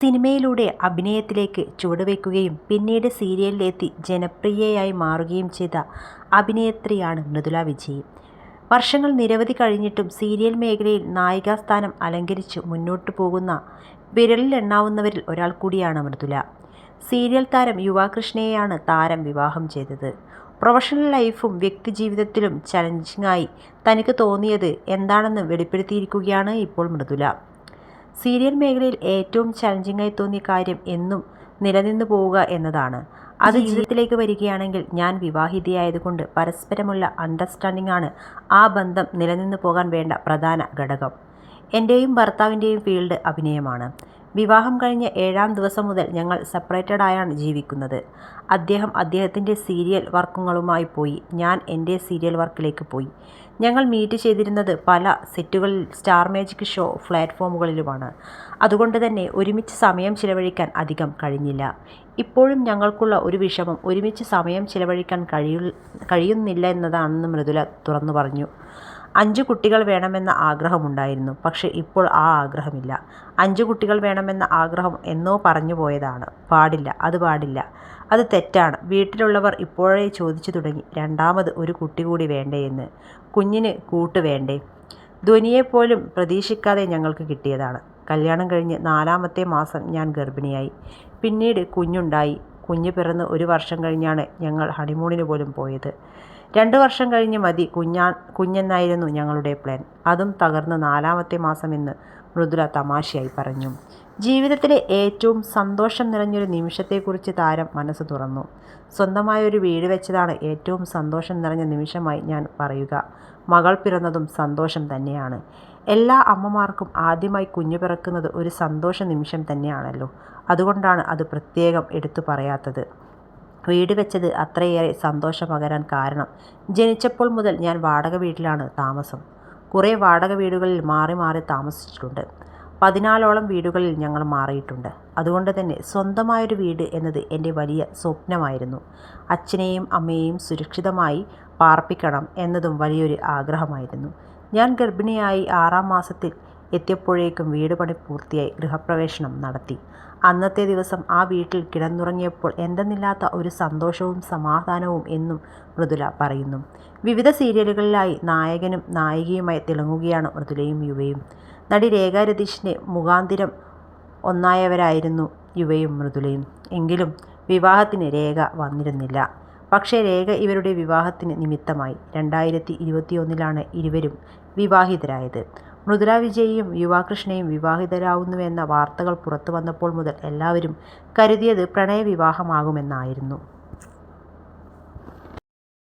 സിനിമയിലൂടെ അഭിനയത്തിലേക്ക് ചുവടുവയ്ക്കുകയും പിന്നീട് സീരിയലിലെത്തി ജനപ്രിയയായി മാറുകയും ചെയ്ത അഭിനേത്രിയാണ് മൃദുല വിജയ്. വർഷങ്ങൾ നിരവധി കഴിഞ്ഞിട്ടും സീരിയൽ മേഖലയിൽ നായികാസ്ഥാനം അലങ്കരിച്ചു മുന്നോട്ടു പോകുന്ന വിരലിലെണ്ണാവുന്നവരിൽ ഒരാൾ കൂടിയാണ് മൃദുല. സീരിയൽ താരം യുവാകൃഷ്ണയെയാണ് താരം വിവാഹം ചെയ്തത്. പ്രൊഫഷണൽ ലൈഫും വ്യക്തിജീവിതത്തിലും ചലഞ്ചിങ്ങായി തനിക്ക് തോന്നിയത് എന്താണെന്ന് വെളിപ്പെടുത്തിയിരിക്കുകയാണ് ഇപ്പോൾ മൃദുല. സീരിയൽ മേഖലയിൽ ഏറ്റവും ചലഞ്ചിങ്ങായി തോന്നിയ കാര്യം എന്നും നിലനിന്നു പോവുക എന്നതാണ്. അത് ജീവിതത്തിലേക്ക് വരികയാണെങ്കിൽ ഞാൻ വിവാഹിതയായതുകൊണ്ട് പരസ്പരമുള്ള അണ്ടർസ്റ്റാൻഡിംഗ് ആണ് ആ ബന്ധം നിലനിന്നു പോകാൻ വേണ്ട പ്രധാന ഘടകം. എൻ്റെയും ഭർത്താവിൻ്റെയും ഫീൽഡ് അഭിനയമാണ്. വിവാഹം കഴിഞ്ഞ 7-ാം ദിവസം മുതൽ ഞങ്ങൾ സെപ്പറേറ്റഡ് ആയാണ് ജീവിക്കുന്നത്. അദ്ദേഹം അദ്ദേഹത്തിൻ്റെ സീരിയൽ വർക്കുകളുമായി പോയി, ഞാൻ എൻ്റെ സീരിയൽ വർക്കിലേക്ക് പോയി. ഞങ്ങൾ മീറ്റ് ചെയ്തിരുന്നത് പല സെറ്റുകളിൽ സ്റ്റാർ മാജിക് ഷോ പ്ലാറ്റ്ഫോമുകളിലുമാണ്. അതുകൊണ്ട് തന്നെ ഒരുമിച്ച് സമയം ചിലവഴിക്കാൻ അധികം കഴിഞ്ഞില്ല. ഇപ്പോഴും ഞങ്ങൾക്കുള്ള ഒരു വിഷമം ഒരുമിച്ച് സമയം ചിലവഴിക്കാൻ കഴിയുന്നില്ല എന്നതാണെന്ന് മൃദുല തുറന്നു പറഞ്ഞു. 5 കുട്ടികൾ വേണമെന്ന ആഗ്രഹമുണ്ടായിരുന്നു. പക്ഷേ ഇപ്പോൾ ആ ആഗ്രഹമില്ല. 5 കുട്ടികൾ വേണമെന്ന ആഗ്രഹം എന്നോ പറഞ്ഞു പോയതാണ്. പാടില്ല, അത് പാടില്ല, അത് തെറ്റാണ്. വീട്ടിലുള്ളവർ ഇപ്പോഴേ ചോദിച്ചു തുടങ്ങി, രണ്ടാമത് ഒരു കുട്ടി കൂടി വേണ്ടേ എന്ന്. കുഞ്ഞിന് കൂട്ട് വേണ്ടേ? ധ്വനിയെപ്പോലും പ്രതീക്ഷിക്കാതെ ഞങ്ങൾക്ക് കിട്ടിയതാണ്. കല്യാണം കഴിഞ്ഞ് 4-ാമത്തെ മാസം ഞാൻ ഗർഭിണിയായി. പിന്നീട് കുഞ്ഞുണ്ടായി. കുഞ്ഞ് പിറന്ന് 1 വർഷം കഴിഞ്ഞാണ് ഞങ്ങൾ ഹണിമൂണിന് പോലും പോയത്. 2 വർഷം കഴിഞ്ഞ് മതി കുഞ്ഞെന്നായിരുന്നു ഞങ്ങളുടെ പ്ലാൻ. അതും തകർന്ന് 4-ാമത്തെ മാസം എന്ന് മൃദുല തമാശയായി പറഞ്ഞു. ജീവിതത്തിലെ ഏറ്റവും സന്തോഷം നിറഞ്ഞൊരു നിമിഷത്തെക്കുറിച്ച് താരം മനസ്സ് തുറന്നു. സ്വന്തമായൊരു വീട് വെച്ചതാണ് ഏറ്റവും സന്തോഷം നിറഞ്ഞ നിമിഷമായി ഞാൻ പറയുക. മകൾ പിറന്നതും സന്തോഷം തന്നെയാണ്. എല്ലാ അമ്മമാർക്കും ആദ്യമായി കുഞ്ഞു പിറക്കുന്നത് ഒരു സന്തോഷ നിമിഷം തന്നെയാണല്ലോ. അതുകൊണ്ടാണ് അത് പ്രത്യേകം എടുത്തു പറയാത്തത്. വീട് വെച്ചത് അത്രയേറെ സന്തോഷം പകരാൻ കാരണം, ജനിച്ചപ്പോൾ മുതൽ ഞാൻ വാടക വീട്ടിലാണ് താമസം. കുറേ വാടക വീടുകളിൽ മാറി മാറി താമസിച്ചിട്ടുണ്ട്. 14ഓളം വീടുകളിൽ ഞങ്ങൾ മാറിയിട്ടുണ്ട്. അതുകൊണ്ട് തന്നെ സ്വന്തമായൊരു വീട് എന്നത് എൻ്റെ വലിയ സ്വപ്നമായിരുന്നു. അച്ഛനെയും അമ്മയെയും സുരക്ഷിതമായി പാർപ്പിക്കണം എന്നതും വലിയൊരു ആഗ്രഹമായിരുന്നു. ഞാൻ ഗർഭിണിയായി 6-ാം മാസത്തിൽ എത്തിയപ്പോഴേക്കും വീട് പണി പൂർത്തിയായി ഗൃഹപ്രവേശനം നടത്തി. അന്നത്തെ ദിവസം ആ വീട്ടിൽ കിടന്നുറങ്ങിയപ്പോൾ എന്തെന്നില്ലാത്ത ഒരു സന്തോഷവും സമാധാനവും എന്നും മൃദുല പറയുന്നു. വിവിധ സീരിയലുകളിലായി നായകനും നായികയുമായി തിളങ്ങുകയാണ് മൃദുലയും യുവയും. നടി രേഖ രതീഷിൻ്റെ മുഖാന്തിരം ഒന്നായവരായിരുന്നു യുവയും മൃദുലയും. എങ്കിലും വിവാഹത്തിന് രേഖ വന്നിരുന്നില്ല. പക്ഷേ രേഖ ഇവരുടെ വിവാഹത്തിന് നിമിത്തമായി. 2021-ലാണ് ഇരുവരും വിവാഹിതരായത്. മൃദുല വിജയും യുവാകൃഷ്ണയും വിവാഹിതരാവുന്നുവെന്ന വാർത്തകൾ പുറത്തു വന്നപ്പോൾ മുതൽ എല്ലാവരും കരുതിയത് പ്രണയവിവാഹമാകുമെന്നായിരുന്നു.